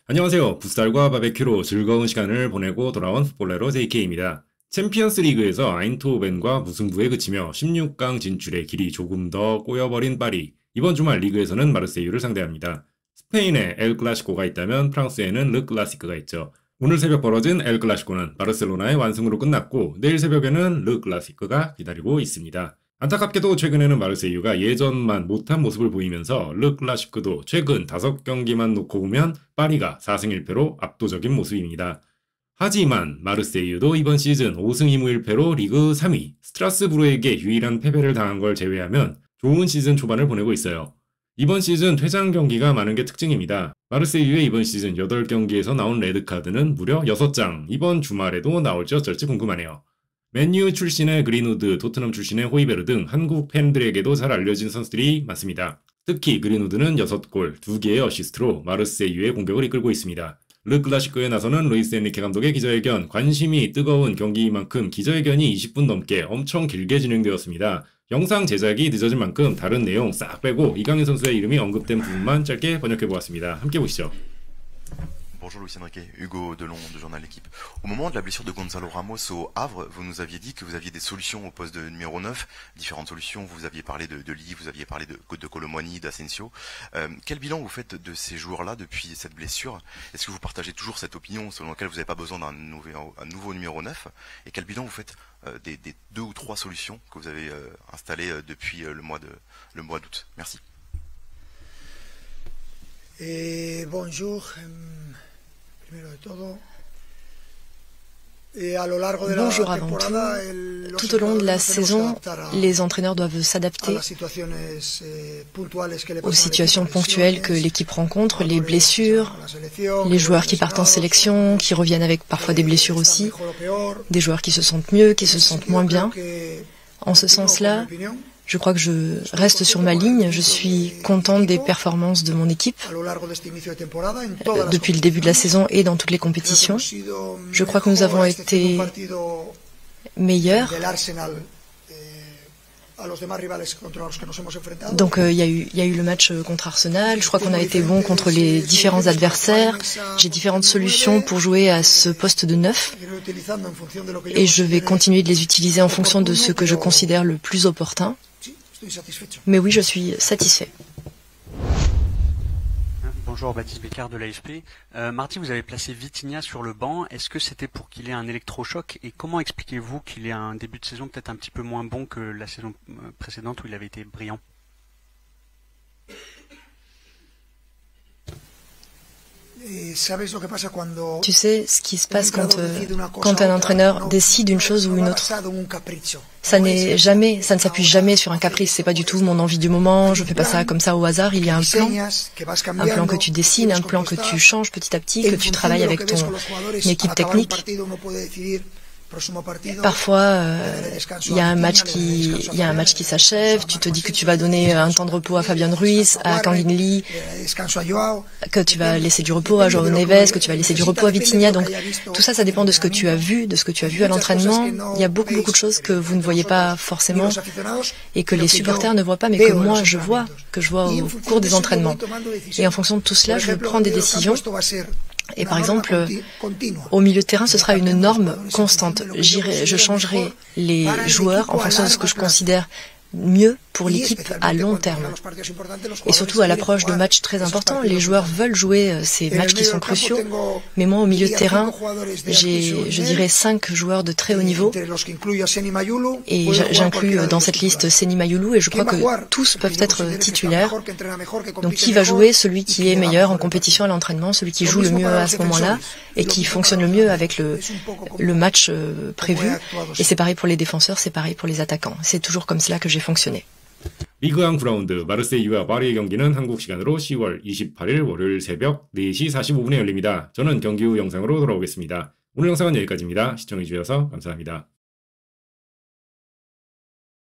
안녕하세요. 풋살과 바베큐로 즐거운 시간을 보내고 돌아온 풋볼레로 JK입니다. 챔피언스 리그에서 아인토벤과 무승부에 그치며 16강 진출의 길이 조금 더 꼬여버린 파리. 이번 주말 리그에서는 마르세유를 상대합니다. 스페인에 엘 클라시코가 있다면 프랑스에는 르 클라시크가 있죠. 오늘 새벽 벌어진 엘 클라시코는 바르셀로나의 완승으로 끝났고 내일 새벽에는 르 클라시크가 기다리고 있습니다. 안타깝게도 최근에는 마르세유가 예전만 못한 모습을 보이면서 르 클라시크도 최근 5경기만 놓고 보면 파리가 4승 1패로 압도적인 모습입니다. 하지만 마르세유도 이번 시즌 5승 2무 1패로 리그 3위, 스트라스부르에게 유일한 패배를 당한 걸 제외하면 좋은 시즌 초반을 보내고 있어요. 이번 시즌 퇴장 경기가 많은 게 특징입니다. 마르세유의 이번 시즌 8경기에서 나온 레드카드는 무려 6장, 이번 주말에도 나올지 어쩔지 궁금하네요. 맨유 출신의 그린우드, 토트넘 출신의 호이베르 등 한국 팬들에게도 잘 알려진 선수들이 많습니다. 특히 그린우드는 6골, 2개의 어시스트로 마르세유의 공격을 이끌고 있습니다. 르 클라시코에 나서는 루이스 엔리케 감독의 기자회견, 관심이 뜨거운 경기만큼 기자회견이 20분 넘게 엄청 길게 진행되었습니다. 영상 제작이 늦어진 만큼 다른 내용 싹 빼고 이강인 선수의 이름이 언급된 부분만 짧게 번역해보았습니다. 함께 보시죠. Bonjour Luis Enrique, Hugo Delon de Journal L'équipe. Au moment de la blessure de Gonzalo Ramos au Havre, vous nous aviez dit que vous aviez des solutions au poste de numéro 9, différentes solutions, vous aviez parlé de Lee, vous aviez parlé de Colomboigny, d'Asensio. Quel bilan vous faites de ces joueurs-là depuis cette blessure? Est-ce que vous partagez toujours cette opinion selon laquelle vous n'avez pas besoin d'un nouveau numéro 9? Et quel bilan vous faites des 2 ou 3 solutions que vous avez installées depuis le mois d'août? Merci. Bonjour. Bonjour avant tout. Tout au long de la saison, les entraîneurs doivent s'adapter aux situations ponctuelles que l'équipe rencontre, les blessures, les joueurs qui partent en sélection, qui reviennent avec parfois des blessures aussi, des joueurs qui se sentent mieux, qui se sentent moins bien. En ce sens-là, je crois que je reste sur ma ligne. Je suis contente des performances de mon équipe depuis le début de la saison et dans toutes les compétitions. Je crois que nous avons été meilleurs. Donc il y a eu le match contre Arsenal. Je crois qu'on a été bon contre les différents adversaires. J'ai différentes solutions pour jouer à ce poste de 9. Et je vais continuer de les utiliser en fonction de ce que je considère le plus opportun. Mais oui, je suis satisfait. Bonjour, Baptiste Bécard de l'AFP. Mardi, vous avez placé Vitinha sur le banc. Est-ce que c'était pour qu'il ait un électrochoc? Et comment expliquez-vous qu'il ait un début de saison peut-être un petit peu moins bon que la saison précédente où il avait été brillant? Tu sais ce qui se passe quand un entraîneur décide une chose ou une autre. Ça ne s'appuie jamais sur un caprice. C'est pas du tout mon envie du moment. Je fais pas ça comme ça au hasard. Il y a un plan que tu dessines, un plan que tu changes petit à petit, que tu travailles avec ton équipe technique. Parfois, il y a un match qui s'achève. Tu te dis que tu vas donner un temps de repos à Fabian Ruiz, à Kangin Lee, que tu vas laisser du repos à João Neves, que tu vas laisser du repos à Vitinha. Donc tout ça, ça dépend de ce que tu as vu, à l'entraînement. Il y a beaucoup de choses que vous ne voyez pas forcément et que les supporters ne voient pas, mais que moi je vois au cours des entraînements. Et en fonction de tout cela, je prends des décisions. Et par exemple, au milieu de terrain, ce sera une norme constante. Je changerai les joueurs en fonction de ce que je considère mieux pour l'équipe à long terme. Et surtout à l'approche de matchs très importants, les joueurs veulent jouer ces matchs qui sont cruciaux. Mais moi, au milieu de terrain, j'ai, je dirais, 5 joueurs de très haut niveau. Et j'inclus dans cette liste Seny Mayulu et je crois que tous peuvent être titulaires. Donc qui va jouer? Celui qui est meilleur en compétition à l'entraînement, celui qui joue le mieux à ce moment-là et qui fonctionne le mieux avec le match prévu. Et c'est pareil pour les défenseurs, c'est pareil pour les attaquants. C'est toujours comme cela que j'ai fonctionné. 리그 한 9라운드 마르세유와 파리의 경기는 한국 시간으로 10월 28일 월요일 새벽 4시 45분에 열립니다. 저는 경기 후 영상으로 돌아오겠습니다. 오늘 영상은 여기까지입니다. 시청해주셔서 감사합니다.